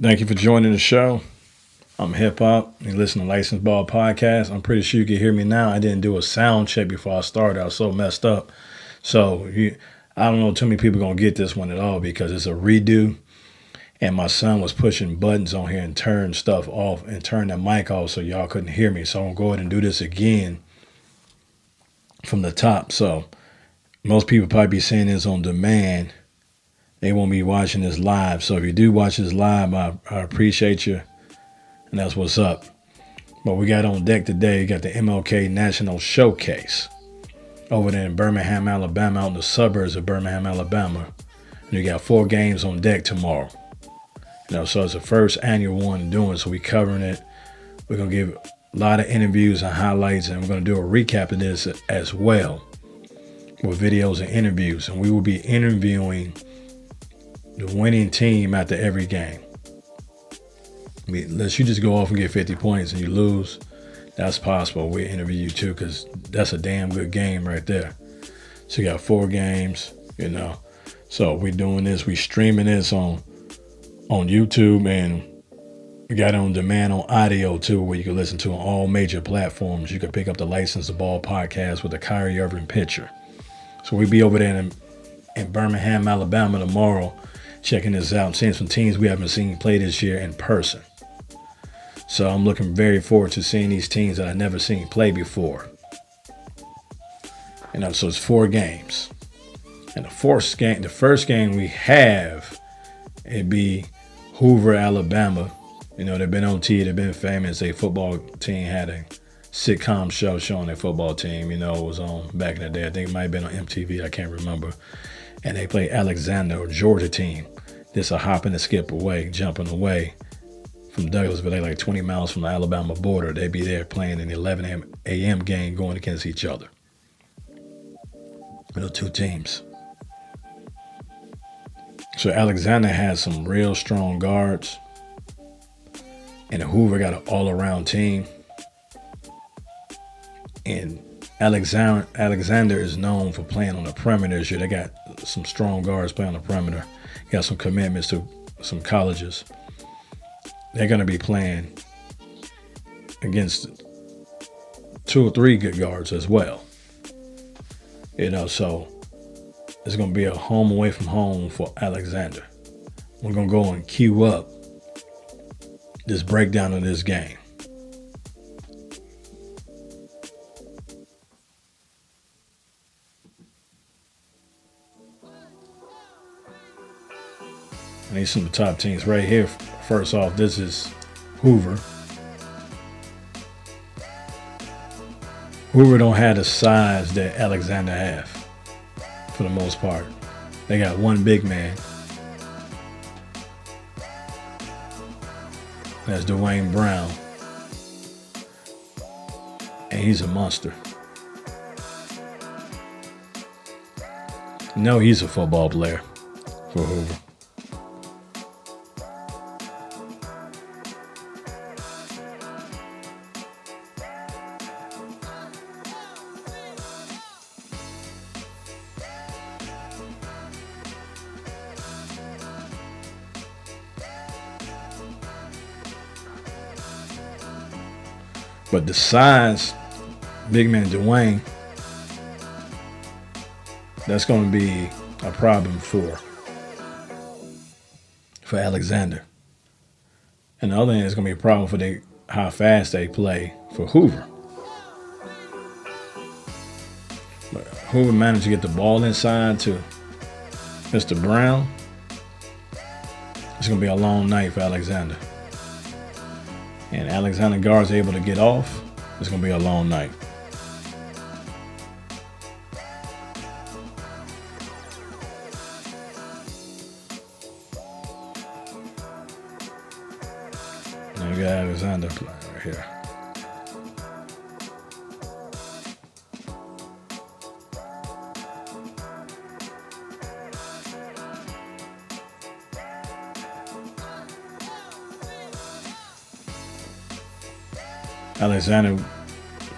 Thank you for joining the show. I'm Hip Hop. You listen to Licensed Ball Podcast. I'm pretty sure you can hear me now. I didn't do a sound check before I started. I was so messed up. I don't know too many people gonna get this one at all because it's a redo. And my son was pushing buttons on here and turned stuff off and turned the mic off so y'all couldn't hear me. So I'm gonna go ahead and do this again from the top. So most people probably be seeing this on demand. They won't be watching this live. So if you do watch this live, I appreciate you. And that's what's up. But we got on deck today, you got the Mlk National Showcase over there in Birmingham, Alabama, out in the suburbs of Birmingham, Alabama. And you got 4 games on deck tomorrow. So it's the first annual one doing, so we covering it. We're going to give a lot of interviews and highlights, and we're going to do a recap of this as well with videos and interviews. And we will be interviewing the winning team after every game. Unless you just go off and get 50 points and you lose, that's possible. We'll interview you too, because that's a damn good game right there. So you got 4 games, So we're doing this. We streaming this on YouTube, and we got it on demand on audio too, where you can listen to on all major platforms. You can pick up the Licensed Ball Podcast with the Kyrie Irving picture. So we'll be over there in Birmingham, Alabama tomorrow, checking this out, seeing some teams we haven't seen play this year in person. So I'm looking very forward to seeing these teams that I've never seen play before. So it's 4 games. And the first game we have, it'd be Hoover, Alabama. They've been on TV, they've been famous. Their football team had a sitcom show showing their football team. It was on back in the day. I think it might have been on MTV, I can't remember. And they play Alexander, or Georgia team. This a hop and a skip away, jumping away from Douglasville. They like 20 miles from the Alabama border. They'd be there playing an 11 a.m. game going against each other. 2 teams. So Alexander has some real strong guards. And Hoover got an all-around team. And Alexander is known for playing on the perimeter this year. They got some strong guards playing on the perimeter. Got some commitments to some colleges. They're going to be playing against 2 or 3 good guards as well. So it's going to be a home away from home for Alexander. We're going to go and cue up this breakdown of this game. And these are some of the top teams right here. First off, this is Hoover. Hoover don't have the size that Alexander have for the most part. They got 1 big man. That's Dwayne Brown. And he's a monster. He's a football player for Hoover. But the size, big man Dwayne, that's going to be a problem for Alexander. And the other thing is going to be a problem for how fast they play for Hoover. But Hoover managed to get the ball inside to Mr. Brown. It's going to be a long night for Alexander. And Alexander guards able to get off, it's going to be a long night. Now you got Alexander playing right here. Alexander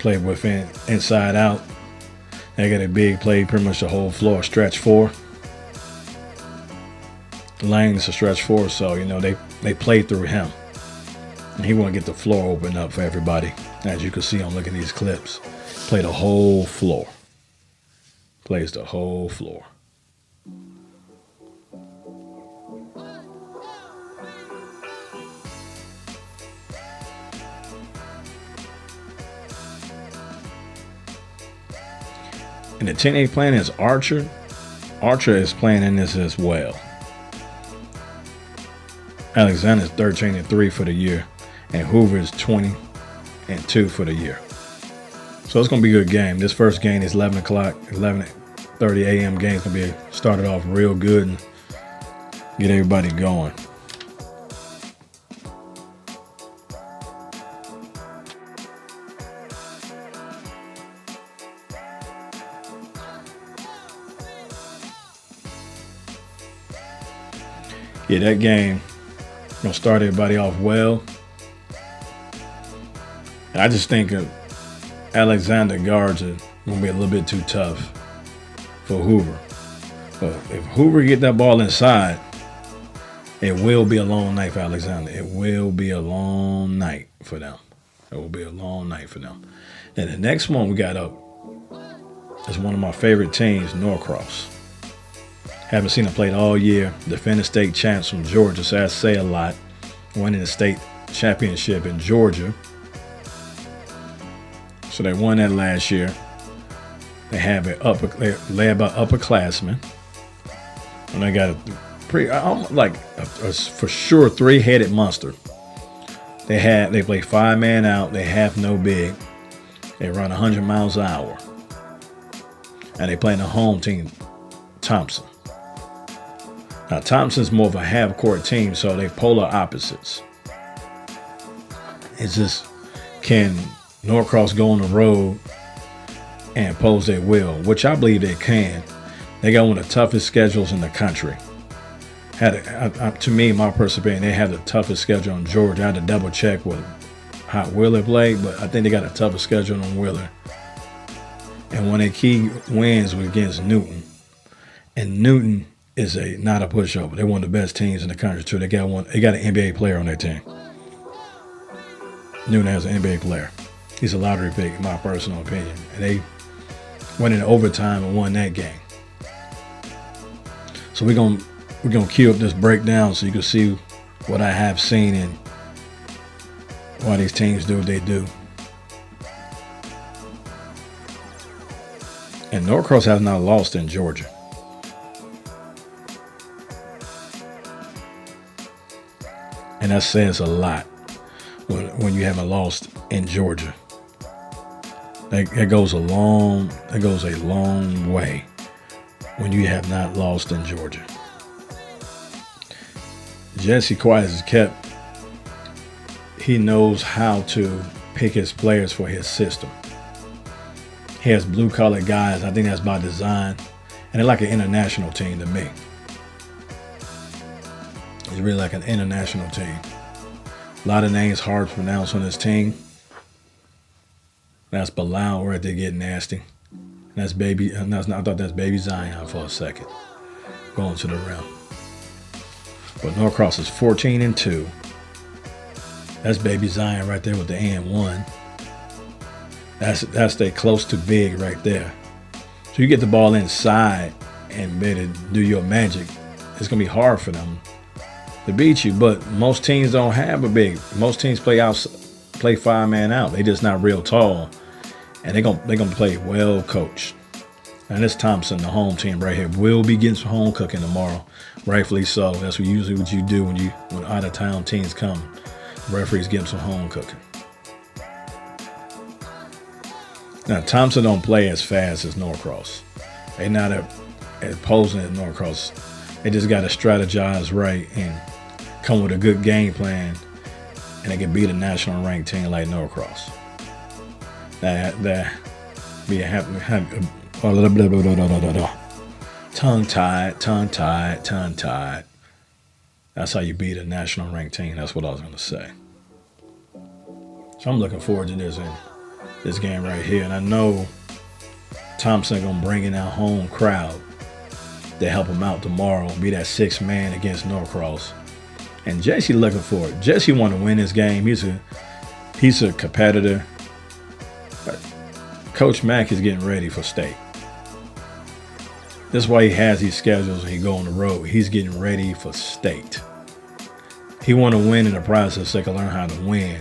played within, inside out. They got a big play, pretty much the whole floor, stretch 4. The lane is a stretch 4, so, they they play through him. And he want to get the floor open up for everybody. As you can see, I'm looking at these clips. Play the whole floor. Plays the whole floor. And the 10-8 playing is Archer. Archer is playing in this as well. Alexander's 13-3 for the year. And Hoover is 20-2 for the year. So it's going to be a good game. This first game is 11 o'clock, 11:30 a.m. game. It's going to be started off real good and get everybody going. Yeah, that game going to start everybody off well. And I just think Alexander guards are going to be a little bit too tough for Hoover. But if Hoover get that ball inside, it will be a long night for Alexander. It will be a long night for them. It will be a long night for them. And the next one we got up is one of my favorite teams, Norcross. Haven't seen them play all year. Defending state champs from Georgia, so that say a lot. Winning the state championship in Georgia. So they won that last year. They have it led by upperclassmen. And they got a for sure 3-headed monster. They play 5-man out. They have no big. They run 100 miles an hour. And they play in the home team, Thompson. Now, Thompson's more of a half-court team, so they polar opposites. It's just, can Norcross go on the road and impose their will, which I believe they can. They got one of the toughest schedules in the country. To me, my personal opinion, they have the toughest schedule in Georgia. I had to double check with how Wheeler played, but I think they got a tougher schedule on Wheeler. And one of their key wins was against Newton. And Newton is not a pushover. They're one of the best teams in the country too. They got an NBA player on their team. Newton has an NBA player. He's a lottery pick, in my personal opinion. And they went in overtime and won that game. So we're gonna cue up this breakdown so you can see what I have seen and why these teams do what they do. And Norcross has not lost in Georgia. And that says a lot when you haven't lost in Georgia. That goes a long way when you have not lost in Georgia. Jesse Quiet is kept. He knows how to pick his players for his system. He has blue-collar guys. I think that's by design. And they're like an international team to me. It's really like an international team. A lot of names hard to pronounce on this team. That's Bilal right there getting nasty. That's baby. I thought that's baby Zion for a second. Going to the rim. But Norcross is 14-2. That's baby Zion right there with the and one. That's they close to big right there. So you get the ball inside and better do your magic. It's gonna be hard for them to beat you. But most teams don't have a big. Most teams play 5-man out. They just not real tall, and they're gonna play well coached. And this Thompson, the home team right here, will be getting some home cooking tomorrow. Rightfully so. That's usually what you do when out of town teams come. Referees give them some home cooking. Now Thompson don't play as fast as Norcross. They not opposing at Norcross. They just got to strategize right and come with a good game plan, and they can beat a national ranked team like Norcross. That be a happy. Tongue tied. That's how you beat a national ranked team. That's what I was going to say. So I'm looking forward to this game right here. And I know Thompson going to bring in our home crowd to help him out tomorrow. Be that 6th man against Norcross. And Jesse looking for it. Jesse want to win this game. He's a competitor. But Coach Mack is getting ready for state. That's why he has these schedules when he go on the road. He's getting ready for state. He want to win in the process so he can learn how to win.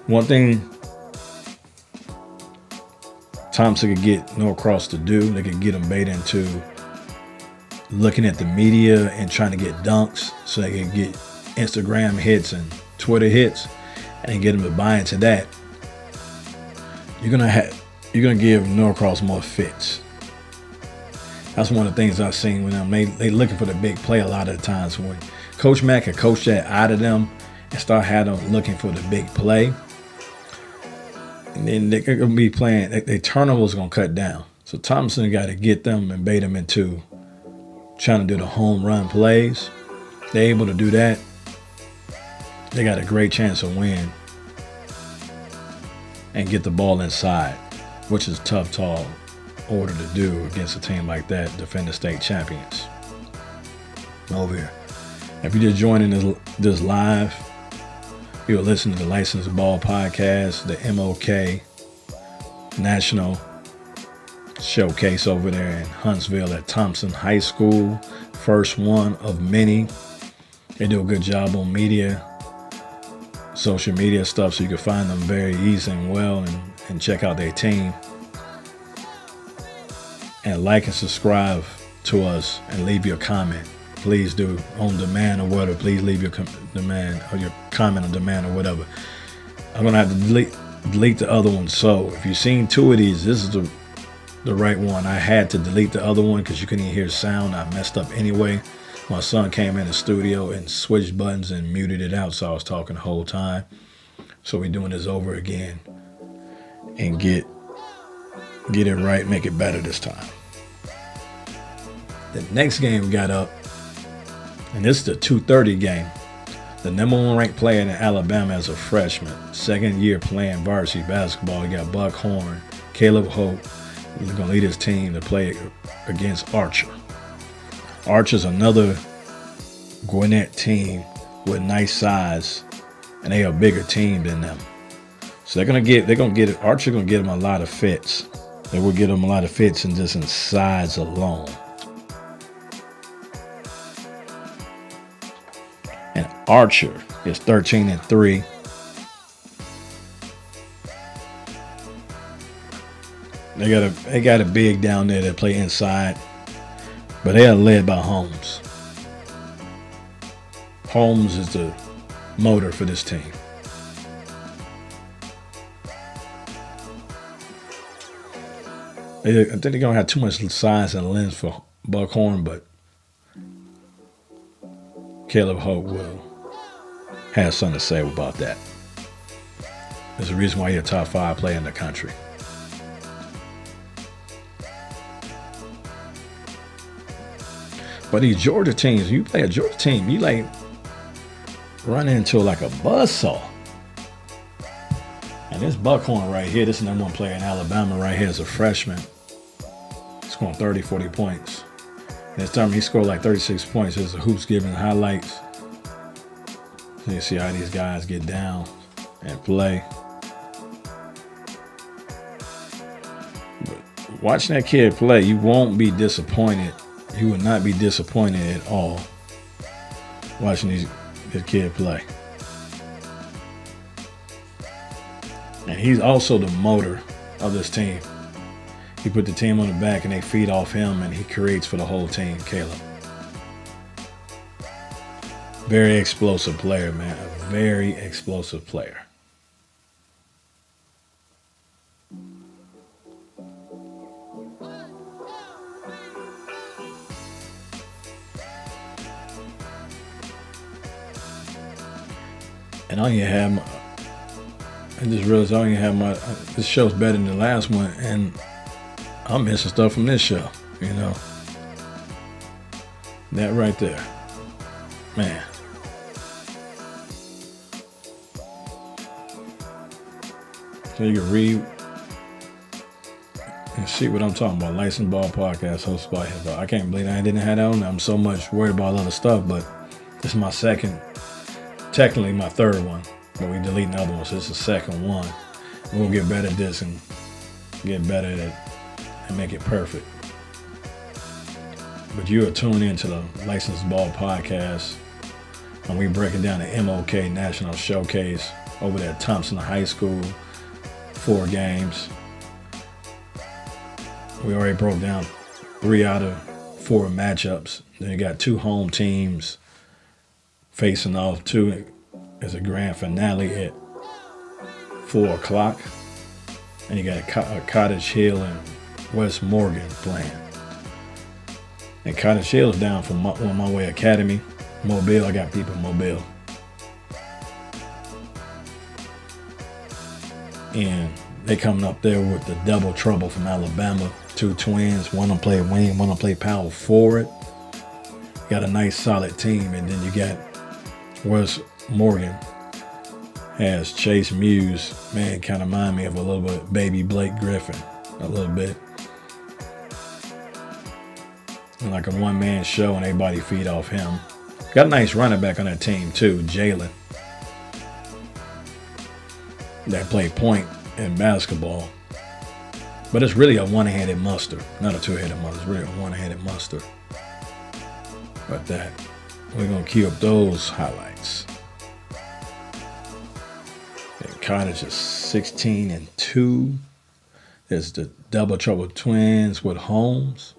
One thing Thompson could get Norcross to do, they could get him bait into looking at the media and trying to get dunks so they can get Instagram hits and Twitter hits and get them to buy into that. You're gonna give Norcross more fits. That's one of the things I've seen with them. They looking for the big play a lot of the times. When Coach Mack can coach that out of them and start having them looking for the big play, and then they're gonna be playing. Their turnovers gonna cut down. So Thompson got to get them and bait them into trying to do the home run plays. They're able to do that. They got a great chance of win and get the ball inside, which is tough tall order to do against a team like that, defending state champions. Over here. If you're just joining this live, you're listening to the Licensed Ball Podcast, the Mlk National Showcase over there in Huntsville at Thompson High School. First one of many. They do a good job on media, social media stuff, so you can find them very easy and well and check out their team. And like and subscribe to us and leave your comment. Please do, on demand or whatever. Please leave your demand or your comment on demand or whatever. I'm gonna have to delete the other one. So if you've seen two of these, this is the right one. I had to delete the other one because you couldn't even hear sound. I messed up anyway. My son came in the studio and switched buttons and muted it out, so I was talking the whole time. So we're doing this over again and get it right, make it better this time. The next game we got up, and this is the 2:30 game. The number one ranked player in Alabama as a freshman, second year playing varsity basketball. You got Buck Horn, Caleb Hope. He's going to lead his team to play against Archer. Archer's another Gwinnett team with nice size, and they are a bigger team than them. So Archer going to get them a lot of fits. They will get them a lot of fits and just in size alone. And Archer is 13-3. They got a big down there that play inside, but they are led by Holmes. Holmes is the motor for this team. I think they're gonna have too much size and length for Buckhorn, but Caleb Hope will have something to say about that. There's a reason why he's a top 5 player in the country. But these Georgia teams, you play a Georgia team, you like run into like a buzzsaw. And this Buckhorn right here, this is the number one player in Alabama right here as a freshman. Scoring 30, 40 points. This time he scored like 36 points. There's the hoops giving highlights. So you see how these guys get down and play. But watching that kid play, you won't be disappointed. You will not be disappointed at all watching this kid play. And he's also the motor of this team. He put the team on the back and they feed off him and he creates for the whole team, Caleb. Very explosive player, man. A very explosive player. And I just realized I don't even have this show's better than the last one, and I'm missing stuff from this show, you know. That right there. Man. So you can read and see what I'm talking about. Licensed Ball Podcast hosted by him. I can't believe I didn't have that on there. I'm so much worried about other stuff, but This is my second, technically my third one, but we deleting the other one, so it's the second one. We're gonna get better at this and get better at it and make it perfect. But you are tuned into the Licensed Ball Podcast, and we breaking down the Mlk National Showcase over there at Thompson High School. 4 games. We already broke down 3 out of 4 matchups. Then you got 2 home teams facing off. 2 is a grand finale at 4 o'clock. And you got Cottage Hill and West Morgan playing. And Cottage Hill is down from on my way Academy. Mobile, I got people in Mobile. And they coming up there with the double trouble from Alabama. 2 twins. One of them play wing, one of them play power forward. Got a nice solid team. And then you got West Morgan has Chase Muse. Man, kind of remind me of a little bit baby Blake Griffin. A little bit. And like a one-man show and everybody feed off him. Got a nice running back on that team too, Jalen. That played point in basketball. But it's really a one-handed mustard. Not a two-handed mustard. It's really a one-handed mustard. But that, we're going to queue up those highlights. And Cottage is 16-2. There's the double trouble twins with Holmes.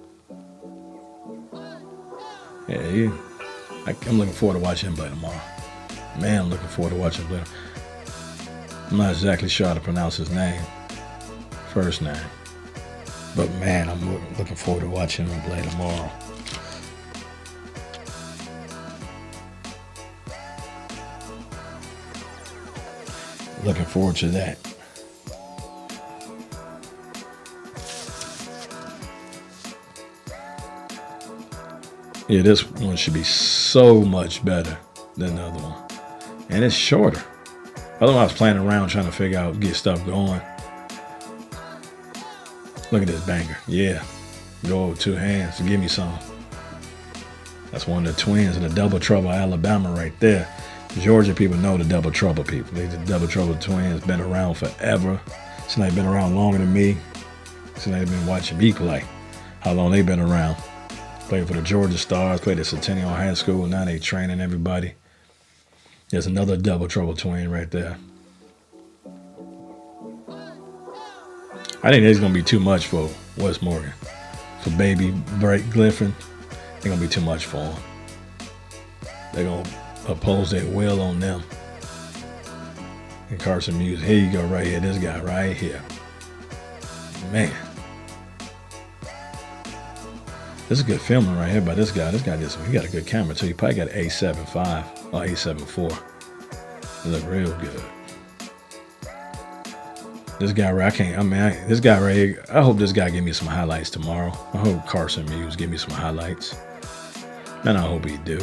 Yeah, I'm looking forward to watching him play tomorrow. Man, I'm looking forward to watching him play. I'm not exactly sure how to pronounce his name, first name. But man, I'm looking forward to watching him play tomorrow. Looking forward to that. Yeah, this one should be so much better than the other one. And it's shorter. Otherwise, I was playing around trying to figure out, get stuff going. Look at this banger. Yeah. Go with 2 hands. Give me some. That's one of the twins in the double trouble Alabama right there. Georgia people know the double trouble people. The double trouble twins been around forever. Since they've been around longer than me. Since they've been watching me play. How long they been around. Played for the Georgia Stars, played at Centennial High School. Now they training everybody. There's another double trouble twin right there. I think there's going to be too much for West Morgan. For baby Blake Griffin, they're going to be too much for him. They're going to oppose their will on them. And Carson Muse, here you go right here. This guy right here. Man. This is good filming right here by this guy. This guy he got a good camera too. He probably got an A7 V or A7 IV. They look real good. This guy right this guy right here, I hope this guy give me some highlights tomorrow. I hope Carson Muse give me some highlights. And I hope he do.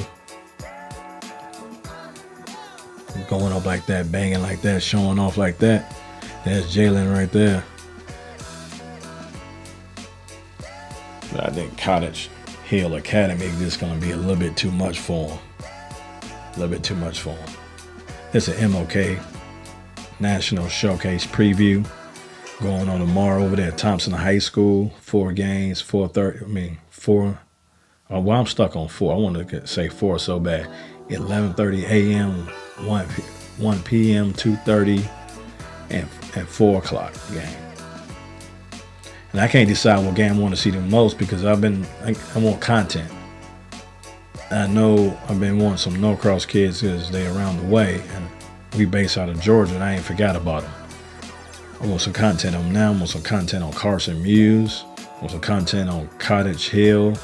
Going up like that, banging like that, showing off like that. There's Jalen right there. But I think Cottage Hill Academy is just going to be a little bit too much for him. A little bit too much for him. It's an Mlk National Showcase preview going on tomorrow over there at Thompson High School. 4 games, 4. Well, I'm stuck on 4. I wanted to say 4 so bad. 11:30 a.m., 1 p.m., 2:30, and 4 o'clock game. And I can't decide what game I want to see the most because I want content. I know I've been wanting some no-cross kids because they're around the way, and we based out of Georgia, and I ain't forgot about them. I want some content on them now. I want some content on Carson Muse. I want some content on Cottage Hill.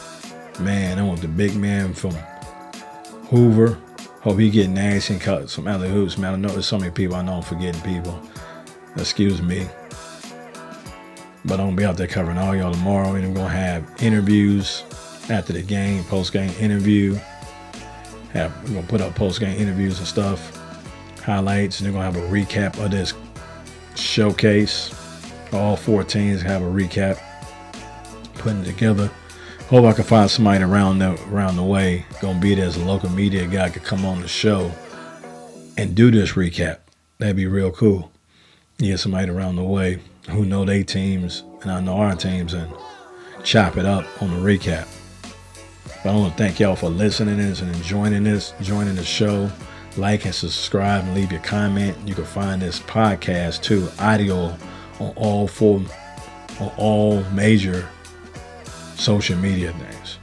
Man, I want the big man from Hoover. Hope he get nasty and cut some alley hoops. Man, I know there's so many people I know I'm forgetting people. Excuse me. But I'm going to be out there covering all y'all tomorrow. And I'm going to have interviews after the game, post-game interview. We're going to put up post-game interviews and stuff, highlights. And they're going to have a recap of this showcase. All 4 teams have a recap, putting it together. Hope I can find somebody around the way. Gonna be there as a local media guy could come on the show and do this recap. That'd be real cool. Get somebody around the way who know their teams and I know our teams and chop it up on the recap. But I want to thank y'all for listening to this and joining the show. Like and subscribe and leave your comment. You can find this podcast too, audio on all major social media things.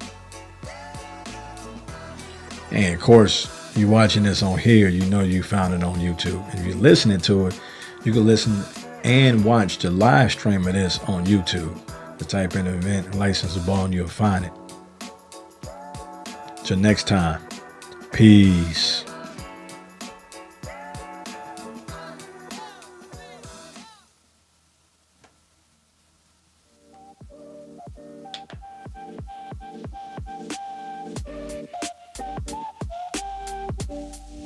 And of course, you're watching this on here, you know you found it on YouTube. If you're listening to it, you can listen and watch the live stream of this on YouTube. Just type in event license of ball and you'll find it. Till next time, peace.